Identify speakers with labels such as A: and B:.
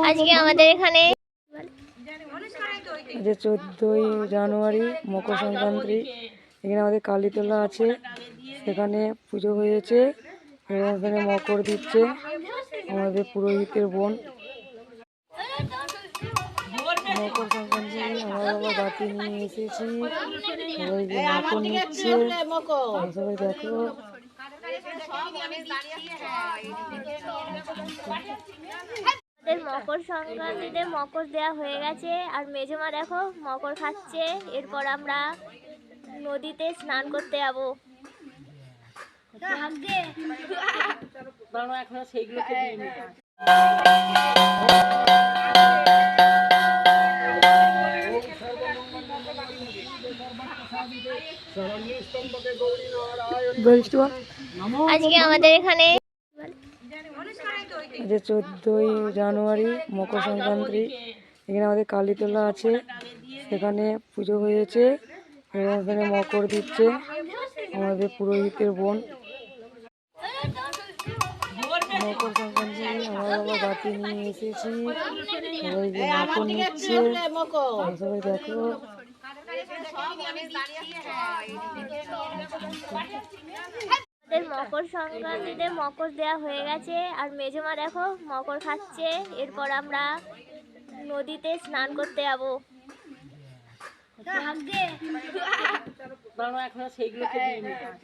A: আজকে আমাদের এখানে
B: 14ই জানুয়ারি মকর সংক্রান্তি। এখানে আমাদের কালীতলা আছে, সেখানে পুজো হয়েছে এবং এখানে মকর দিচ্ছে আমাদের পুরোহিতের বোন। মকর সংক্রান্তি আমরা আবার বাতি নিয়ে এসেছি, সবাই মকর নিচ্ছে, সবাই দেখো।
A: মকর সংক্রান্তিতে মকর দেওয়া হয়ে গেছে, আর মেজমা দেখো মকর খাচ্ছে। এরপর আমরা নদীতে স্নান করতে যাবো। আজকে আমাদের এখানে
B: 14ই জানুয়ারি মকর সংক্রান্তি। এখানে আমাদের কালীতলা আছে, সেখানে পুজো হয়েছে এবং এখানে মকর দিচ্ছে আমাদের পুরোহিতের বোন। মকর সংক্রান্তি আমরা আবার বাতি নিয়ে এসেছি, সবাই মকর নিচ্ছে, সবাই দেখো।
A: মকর সংক্রান্তিতে মকর দেওয়া হয়ে গেছে, আর মেজমা দেখো মকর খাচ্ছে। এরপর আমরা নদীতে স্নান করতে যাবো।